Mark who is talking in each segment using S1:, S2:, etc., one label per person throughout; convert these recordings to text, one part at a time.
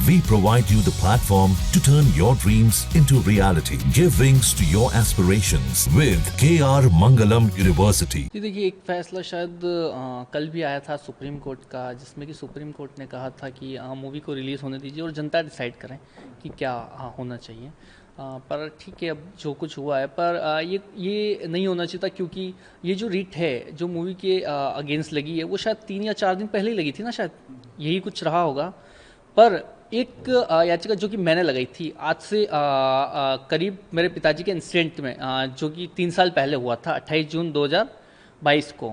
S1: We provide you the platform to turn your dreams into reality. Give wings to your aspirations with KR Mangalam University.
S2: जी देखिए, एक फैसला शायद कल भी आया था सुप्रीम कोर्ट का, जिसमें कि सुप्रीम कोर्ट ने कहा था कि मूवी को रिलीज़ होने दीजिए और जनता डिसाइड करें कि क्या होना चाहिए। पर ठीक है, अब जो कुछ हुआ है, पर ये नहीं होना चाहिए था, क्योंकि ये जो रिट है जो मूवी के अगेंस्ट लगी है, वो शायद 3 या 4 दिन पहले ही लगी थी ना, शायद यही कुछ रहा होगा। पर एक याचिका जो कि मैंने लगाई थी आज से करीब मेरे पिताजी के इंसिडेंट में, जो कि 3 साल पहले हुआ था, 28 जून 2022 को,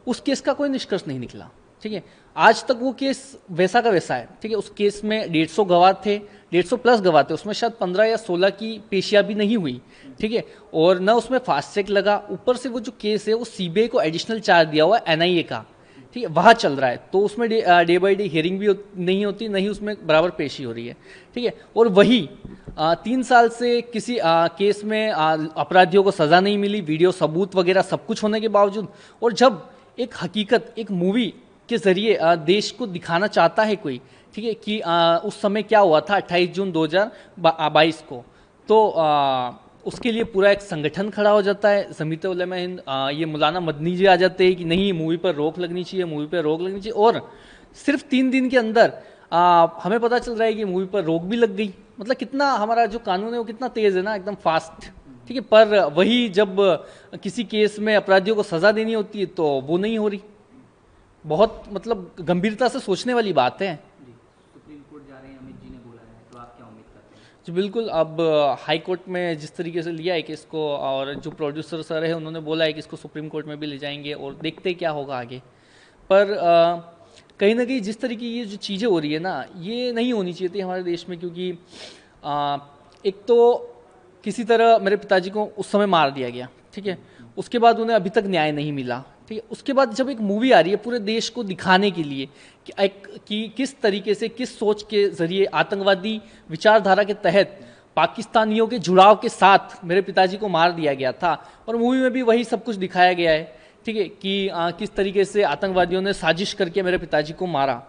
S2: उस केस का कोई निष्कर्ष नहीं निकला। ठीक है, आज तक वो केस वैसा का वैसा है। ठीक है, उस केस में 150 गवाह थे, 150 प्लस गवाह थे, उसमें शायद 15 या 16 की पेशियां भी नहीं हुई। ठीक है, और न उसमें फास्ट ट्रैक लगा, ऊपर से वो जो केस है वो सीबीआई को एडिशनल चार्ज दिया हुआ है एनआईए का। ठीक है, वहाँ चल रहा है, तो उसमें डे बाई डे हियरिंग भी नहीं होती, नहीं उसमें बराबर पेशी हो रही है। ठीक है, और वही 3 साल से किसी केस में अपराधियों को सज़ा नहीं मिली, वीडियो सबूत वगैरह सब कुछ होने के बावजूद, और जब एक हकीकत एक मूवी के ज़रिए देश को दिखाना चाहता है कोई, ठीक है, कि उस समय क्या हुआ था 28 जून 2022 को, तो उसके लिए पूरा एक संगठन खड़ा हो जाता है, जमीयत उलमा हिंद, ये मौलाना मदनी जी आ जाते हैं कि नहीं, मूवी पर रोक लगनी चाहिए, मूवी पर रोक लगनी चाहिए। और सिर्फ 3 दिन के अंदर हमें पता चल रहा है कि मूवी पर रोक भी लग गई। मतलब कितना हमारा जो कानून है वो कितना तेज़ है ना, एकदम फास्ट। ठीक है, पर वही जब किसी केस में अपराधियों को सज़ा देनी होती है तो वो नहीं हो रही। बहुत मतलब गंभीरता से सोचने वाली बात है।
S3: सुप्रीम कोर्ट जा रहे हैं, अमित जी ने बोला है, तो आप क्या उम्मीद करते हैं?
S2: जी बिल्कुल, अब हाई कोर्ट में जिस तरीके से लिया है कि इसको, और जो प्रोड्यूसर सर है उन्होंने बोला है कि इसको सुप्रीम कोर्ट में भी ले जाएंगे और देखते क्या होगा आगे। पर कहीं ना कहीं जिस तरीके की ये जो चीज़ें हो रही है ना, ये नहीं होनी चाहिए थी हमारे देश में, क्योंकि एक तो किसी तरह मेरे पिताजी को उस समय मार दिया गया। ठीक है, उसके बाद उन्हें अभी तक न्याय नहीं मिला। ठीक है, उसके बाद जब एक मूवी आ रही है पूरे देश को दिखाने के लिए कि किस तरीके से, किस सोच के जरिए आतंकवादी विचारधारा के तहत पाकिस्तानियों के जुड़ाव के साथ मेरे पिताजी को मार दिया गया था, और मूवी में भी वही सब कुछ दिखाया गया है। ठीक है, कि किस तरीके से आतंकवादियों ने साजिश करके मेरे पिताजी को मारा।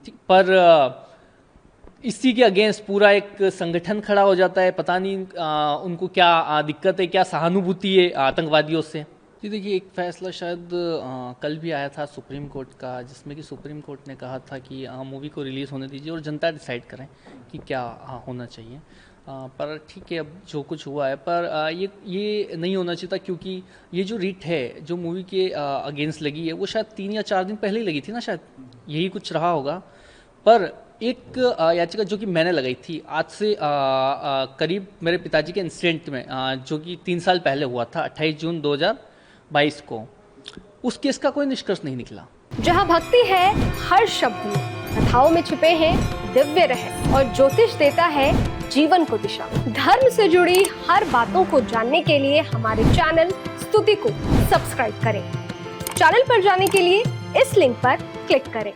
S2: ठीक, पर इसी के अगेंस्ट पूरा एक संगठन खड़ा हो जाता है। पता नहीं उनको क्या दिक्कत है, क्या सहानुभूति है आतंकवादियों से। जी देखिए, एक फैसला शायद कल भी आया था सुप्रीम कोर्ट का, जिसमें कि सुप्रीम कोर्ट ने कहा था कि मूवी को रिलीज़ होने दीजिए और जनता डिसाइड करें कि क्या होना चाहिए। पर ठीक है, अब जो कुछ हुआ है, पर ये नहीं होना चाहिए था, क्योंकि ये जो रिट है जो मूवी के अगेंस्ट लगी है, वो शायद 3 या 4 दिन पहले ही लगी थी ना, शायद यही कुछ रहा होगा। पर एक याचिका जो कि मैंने लगाई थी आज से करीब मेरे पिताजी के इंसिडेंट में, जो कि 3 साल पहले हुआ था, 28 जून 2022 को, उस केस का कोई निष्कर्ष नहीं निकला।
S4: जहां भक्ति है हर शब्द में, कथाओं में छुपे हैं दिव्य रहस्य, और ज्योतिष देता है जीवन को दिशा। धर्म से जुड़ी हर बातों को जानने के लिए हमारे चैनल स्तुति को सब्सक्राइब करें। चैनल पर जाने के लिए इस लिंक पर क्लिक करें।